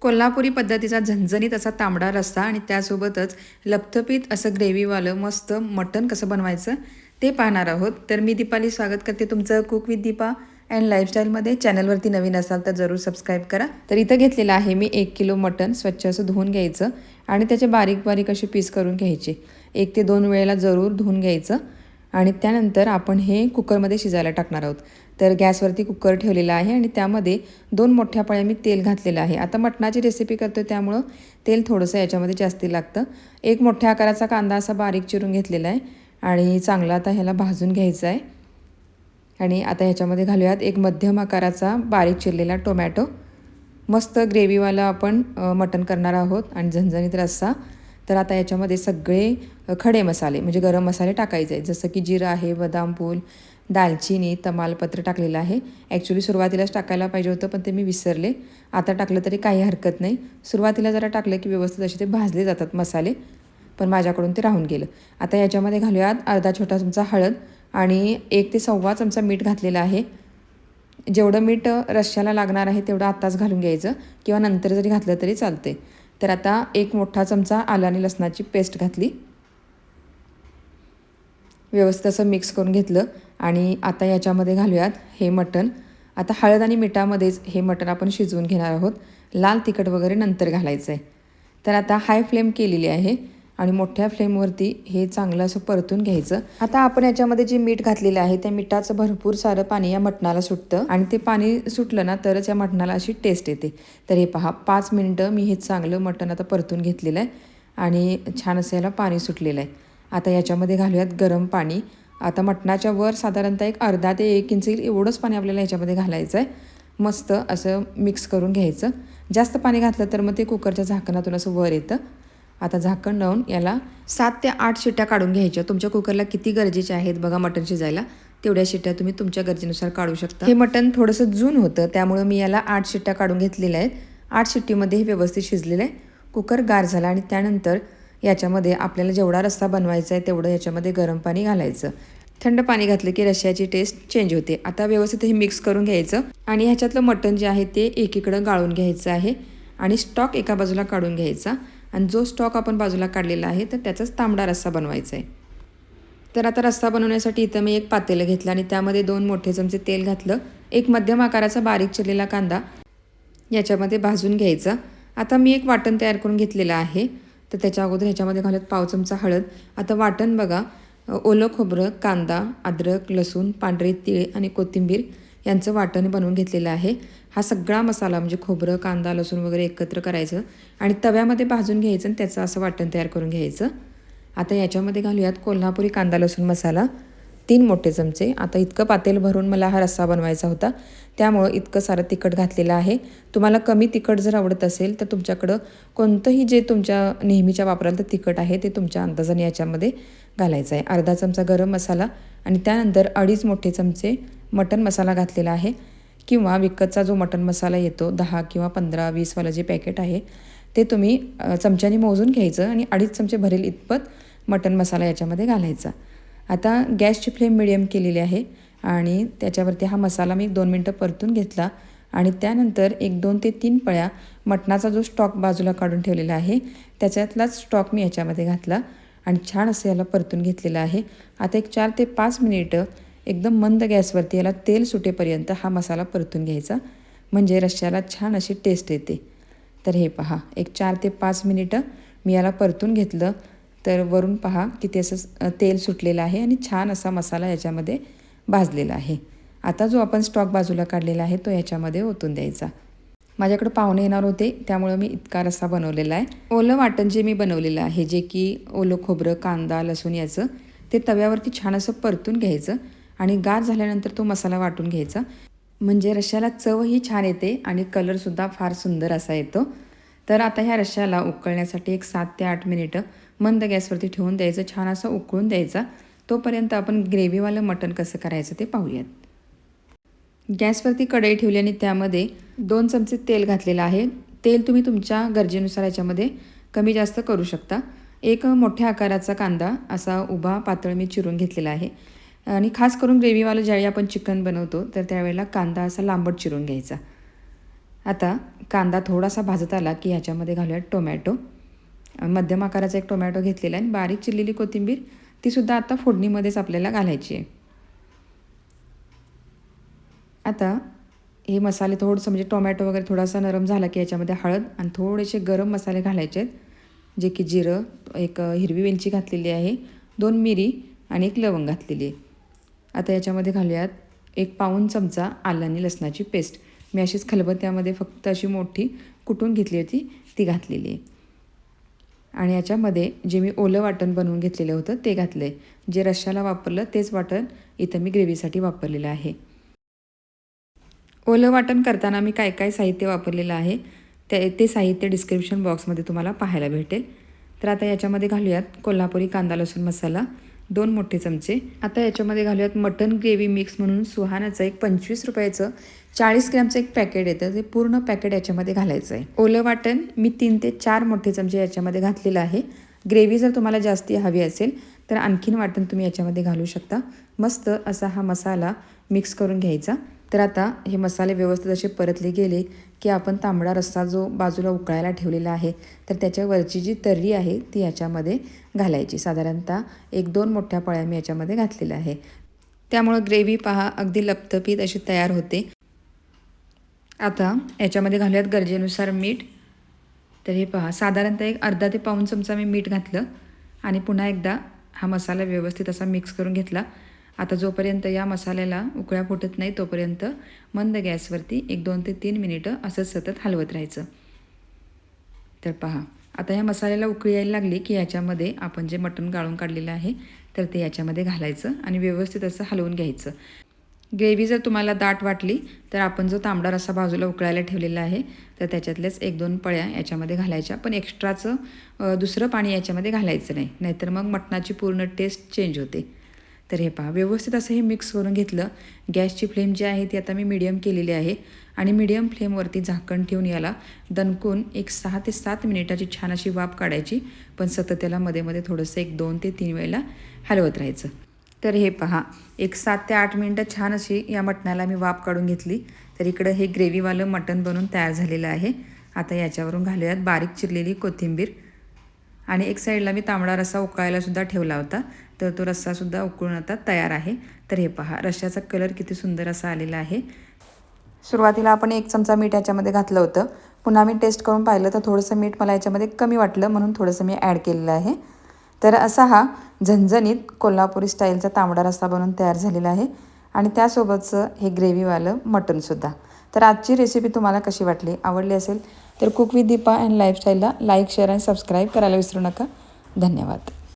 कोल्हापुरी पद्धतीचा झणझणीत असा तांबडा रस्सा आणि त्यासोबतच लपथपीत असं ग्रेव्हीवालं मस्त मटण कसं बनवायचं ते पाहणार आहोत. तर मी दीपाली स्वागत करते तुमचं कुक विथ दीपा अँड लाईफस्टाईलमध्ये. चॅनलवरती नवीन असाल तर जरूर सबस्क्राईब करा. तर इथं घेतलेलं आहे मी 1 किलो मटण. स्वच्छ असं धुवून घ्यायचं आणि त्याचे बारीक बारीक असे पीस करून घ्यायचे. 1 ते 2 वेळेला जरूर धुवून घ्यायचं आणि त्यानंतर आपण हे कुकरमध्ये शिजायला टाकणार आहोत. तर गॅसवरती कुकर ठेवलेला आहे आणि त्यामध्ये 2 मोठ्या पळ्या मी तेल घातलेलं आहे. आता मटणाची रेसिपी करतो त्यामुळं तेल थोडंसं याच्यामध्ये जास्ती लागतं. एक मोठ्या आकाराचा कांदा असा बारीक चिरून घेतलेला आहे आणि चांगला आता ह्याला भाजून घ्यायचा आहे. आणि आता ह्याच्यामध्ये घालूयात एक मध्यम आकाराचा बारीक चिरलेला टोमॅटो. मस्त ग्रेव्हीवाला आपण मटण करणार आहोत आणि झणझणीत रस्सा. तर आता याच्यामध्ये सगळे खडे मसाले म्हणजे गरम मसाले टाकायचे आहेत. जसं की जिरं आहे, बदाम फूल, दालचिनी, तमालपत्र टाकलेलं आहे. ॲक्च्युली सुरुवातीलाच टाकायला पाहिजे होतं पण ते मी विसरले. आता टाकलं तरी काही हरकत नाही. सुरुवातीला जरा टाकलं की व्यवस्थित असे ते भाजले जातात मसाले, पण माझ्याकडून ते राहून गेलं. आता याच्यामध्ये घालूयात अर्धा छोटा चमचा हळद आणि 1 ते 1.25 चमचा मीठ घातलेलं आहे. जेवढं मीठ रश्श्याला लागणार आहे तेवढं आत्ताच घालून घ्यायचं किंवा नंतर जरी घातलं तरी चालते. तर आता 1 मोठा चमचा आलं आणि लसणाची पेस्ट घातली. व्यवस्थित असं मिक्स करून घेतलं आणि आता याच्यामध्ये घालूयात हे मटण. आता हळद आणि मिठामध्येच हे मटण आपण शिजवून घेणार आहोत. लाल तिखट वगैरे नंतर घालायचं आहे. तर आता हाय फ्लेम केलेली आहे आणि मोठ्या फ्लेमवरती हे चांगलं असं परतून घ्यायचं. आता आपण याच्यामध्ये जे मीठ घातलेलं आहे त्या मिठाचं भरपूर सारं पाणी या मटणाला सुटतं आणि ते पाणी सुटलं ना तरच या मटणाला अशी टेस्ट येते. तर हे पहा 5 मिनटं मी हे चांगलं मटण आता परतून घेतलेलं आहे आणि छान असं याला पाणी सुटलेलं आहे. आता याच्यामध्ये घालूयात गरम पाणी. आता मटणाच्या वर साधारणतः एक अर्धा ते 1 इंच येईल एवढंच पाणी आपल्याला ह्याच्यामध्ये घालायचं आहे. मस्त असं मिक्स करून घ्यायचं. जास्त पाणी घातलं तर मग ते कुकरच्या झाकणातून असं वर येतं. आता झाकण लावून याला 7 ते 8 शिट्ट्या काढून घ्यायच्या. तुमच्या कुकरला किती गरजेचे आहेत बघा मटण शिजायला तेवढ्या शिट्ट्या तुम्ही तुमच्या गरजेनुसार काढू शकता. हे मटण थोडंसं जून होतं त्यामुळं मी याला 8 शिट्ट्या काढून घेतलेल्या आहेत. 8 शिट्टीमध्ये हे व्यवस्थित शिजलेलं आहे. कुकर गार झाला आणि त्यानंतर याच्यामध्ये आपल्याला जेवढा रस्सा बनवायचा आहे तेवढं याच्यामध्ये गरम पाणी घालायचं. थंड पाणी घातलं की रश्श्याची टेस्ट चेंज होते. आता व्यवस्थित हे मिक्स करून घ्यायचं आणि ह्याच्यातलं मटण जे आहे ते एकीकडं गाळून घ्यायचं आहे आणि स्टॉक एका बाजूला काढून घ्यायचा आणि जो स्टॉक आपण बाजूला काढलेला आहे तर त्याचाच तांबडा रस्सा बनवायचा आहे. तर आता रस्सा बनवण्यासाठी इथं मी एक पातेलं घेतलं आणि त्यामध्ये 2 मोठे चमचे तेल घातलं. एक मध्यम आकाराचा बारीक चिरलेला कांदा याच्यामध्ये भाजून घ्यायचा. आता मी एक वाटण तयार करून घेतलेलं आहे. तर त्याच्या अगोदर ह्याच्यामध्ये घालत पाव चमचा हळद. आता वाटण बघा ओलं खोबरं, कांदा, अद्रक, लसूण, पांढरे तीळ आणि कोथिंबीर यांचं वाटण बनवून घेतलेलं आहे. हा सगळा मसाला म्हणजे खोबरं, कांदा, लसूण वगैरे एकत्र करायचं आणि तव्यामध्ये भाजून घ्यायचं आणि त्याचं असं वाटण तयार करून घ्यायचं. आता याच्यामध्ये घालूयात कोल्हापुरी कांदा लसूण मसाला 3 मोठे चमचे. आता इतकं पातेल भरून मला हा रस्सा बनवायचा होता त्यामुळं इतकं सारं तिखट घातलेलं आहे. तुम्हाला कमी तिखट जर आवडत असेल तर तुमच्याकडं कोणतंही जे तुमच्या नेहमीच्या वापराल तर तिखट आहे ते तुमच्या अंदाजाने याच्यामध्ये घालायचं आहे. अर्धा चमचा गरम मसाला आणि त्यानंतर 2.5 मोठे चमचे मटण मसाला घातलेला आहे किंवा विकतचा जो मटण मसाला येतो 10 किंवा 15, 20 वाला जे पॅकेट आहे ते तुम्ही चमच्याने मोजून घ्यायचं आणि 2.5 चमचे भरेल इतपत मटण मसाला याच्यामध्ये घालायचा. आता गॅसची फ्लेम मिडियम केलेली आहे आणि त्याच्यावरती हा मसाला मी 2 मिनटं परतून घेतला आणि त्यानंतर 1-2 ते 3 पळ्या मटणाचा जो स्टॉक बाजूला काढून ठेवलेला आहे त्याच्यातलाच स्टॉक मी याच्यामध्ये घातला आणि छान असं याला परतून घेतलेलं आहे. आता एक 4 ते 5 मिनिटं एकदम मंद गॅसवरती याला तेल सुटेपर्यंत हा मसाला परतून घ्यायचा म्हणजे रश्श्याला छान अशी टेस्ट येते. तर हे पहा एक 4 ते 5 मिनिटं मी याला परतून घेतलं तर वरून पहा किती असं तेल सुटलेलं आहे आणि छान असा मसाला याच्यामध्ये भाजलेला आहे. आता जो आपण स्टॉक बाजूला काढलेला आहे तो याच्यामध्ये ओतून द्यायचा. माझ्याकडे पाहुणे येणार होते त्यामुळं मी इतका रस्सा बनवलेला आहे. ओलं वाटण जे मी बनवलेलं आहे जे की ओलं खोबरं, कांदा, लसूण याचं ते तव्यावरती छान असं परतून घ्यायचं आणि गार झाल्यानंतर तो मसाला वाटून घ्यायचा म्हणजे रश्श्याला चवही छान येते आणि कलरसुद्धा फार सुंदर असा येतो. तर आता ह्या रश्श्याला उकळण्यासाठी एक 7 ते 8 मिनिटं मंद गॅसवरती ठेवून द्यायचं. छान असं उकळून द्यायचा. तोपर्यंत आपण ग्रेव्हीवालं मटण कसं करायचं ते पाहूयात. गॅसवरती कढई ठेवली आणि त्यामध्ये 2 चमचे तेल घातलेलं आहे. तेल तुम्ही तुमच्या गरजेनुसार याच्यामध्ये कमी जास्त करू शकता. एक मोठ्या आकाराचा कांदा असा उभा पातळ मी चिरून घेतलेला आहे आणि खास करून ग्रेव्हीवालं ज्यावेळी आपण चिकन बनवतो तर त्यावेळेला कांदा असा लांबट चिरून घ्यायचा. आता कांदा थोडासा भाजत आला की ह्याच्यामध्ये घालूयात टोमॅटो. मध्यम आकाराचा एक टोमॅटो घेतलेला आहे आणि बारीक चिरलेली कोथिंबीर तीसुद्धा आता फोडणीमध्येच आपल्याला घालायची आहे. आता हे मसाले थोडंसं म्हणजे टोमॅटो वगैरे थोडासा नरम झाला की याच्यामध्ये हळद आणि थोडेसे गरम मसाले घालायचे आहेत, जे की जिरं, एक हिरवी वेलची घातलेली आहे, 2 मिरी आणि 1 लवंग घातलेली आहे. आता याच्यामध्ये घालूयात 1 पाऊण चमचा आलं आणि लसणाची पेस्ट. मी अशीच खलबत्त्यामध्ये फक्त अशी मोठी कुटून घेतली होती, ती घातलेली आहे. आणि याच्यामध्ये जे मी ओलं वाटण बनवून घेतलेलं होतं ते घातलं आहे. जे रश्श्याला वापरलं तेच वाटण इथं मी ग्रेव्हीसाठी वापरलेलं आहे. ओलं वाटण करताना मी काय काय साहित्य वापरलेलं आहे ते साहित्य डिस्क्रिप्शन बॉक्समध्ये तुम्हाला पाहायला भेटेल. तर आता याच्यामध्ये घालूयात कोल्हापुरी कांदा लसूण मसाला 2 मोठे चमचे. आता याच्यामध्ये घालूयात मटन ग्रेव्ही मिक्स म्हणून सुहानाचं एक 25 रुपयाचं 40 ग्रॅमचं एक पॅकेट येतं, ते पूर्ण पॅकेट याच्यामध्ये घालायचं आहे. ओलं वाटण मी 3 ते 4 मोठे चमचे याच्यामध्ये घातलेलं आहे. ग्रेव्ही जर तुम्हाला जास्ती हवी असेल तर आणखीन वाटण तुम्ही याच्यामध्ये घालू शकता. मस्त असा हा मसाला मिक्स करून घ्यायचा. तर आता हे मसाले व्यवस्थित असे परतले गेले की आपण तांबडा रस्सा जो बाजूला उकळायला ठेवलेला आहे तर त्याच्यावरची जी तर्री आहे ती याच्यामध्ये घालायची. साधारणतः 1-2 मोठ्या पळ्या मी याच्यामध्ये घातलेल्या आहे. त्यामुळं ग्रेव्ही पहा अगदी लपतपीत अशी तयार होते. आता याच्यामध्ये घालूयात गरजेनुसार मीठ. तर हे पहा साधारणतः एक अर्धा ते पाऊण चमचा मी मीठ घातलं आणि पुन्हा एकदा हा मसाला व्यवस्थित असा मिक्स करून घेतला. आता जोपर्यंत या मसाल्याला उकळ्या फुटत नाही तोपर्यंत मंद गॅसवरती 1-2 ते 3 मिनिटं असंच सतत हलवत राहायचं. तर पहा आता या मसाल्याला उकळी यायला लागली की याच्यामध्ये आपण जे मटण गाळून काढलेलं आहे तर ते याच्यामध्ये घालायचं आणि व्यवस्थित असं हलवून घ्यायचं. ग्रेव्ही जर तुम्हाला दाट वाटली तर आपण जो तांबडा रस्सा बाजूला उकळायला ठेवलेला आहे तर त्याच्यातल्याच 1-2 पळ्या याच्यामध्ये घालायच्या, पण एक्स्ट्राचं दुसरं पाणी याच्यामध्ये घालायचं नाही, नाहीतर मग मटणाची पूर्ण टेस्ट चेंज होते. तर हे पहा व्यवस्थित असं हे मिक्स करून घेतलं. गॅसची फ्लेम जी आहे ती आता मी मीडियम केलेली आहे आणि मीडियम फ्लेमवरती झाकण ठेवून याला दणकून एक 6 ते 7 मिनिटाची छान अशी वाफ काढायची, पण सतत त्याला मध्ये मध्ये थोडंसं 1-2 ते 3 वेळेला हलवत राहायचं. तर हे पहा एक 7 ते 8 मिनिटं छान अशी या मटणाला मी वाफ काढून घेतली. तर इकडं हे ग्रेव्हीवालं मटण बनवून तयार झालेलं आहे. आता याच्यावरून घालूयात बारीक चिरलेली कोथिंबीर आणि एक साईडला मी तांबडा रस्सा उकळायलासुद्धा ठेवला होता, तर तो रस्सासुद्धा उकळून आता तयार आहे. तर हे पहा रश्श्याचा कलर किती सुंदर असा आलेला आहे. सुरुवातीला आपण 1 चमचा मीठ याच्यामध्ये घातलं होतं, पुन्हा मी टेस्ट करून पाहिलं तर थोडंसं मीठ मला याच्यामध्ये कमी वाटलं म्हणून थोडंसं मी ॲड केलेलं आहे. तर असा हा झणझणीत कोल्हापुरी स्टाईलचा तांबडा रस्सा बनवून तयार झालेला आहे आणि त्यासोबतचं हे ग्रेव्हीवालं मटणसुद्धा. तर आजची रेसिपी तुम्हाला कशी वाटली, आवडली असेल तर कुक विथ दीपा अँड लाईफस्टाईलला लाईक, शेअर आणि सबस्क्राईब करायला विसरू नका. धन्यवाद.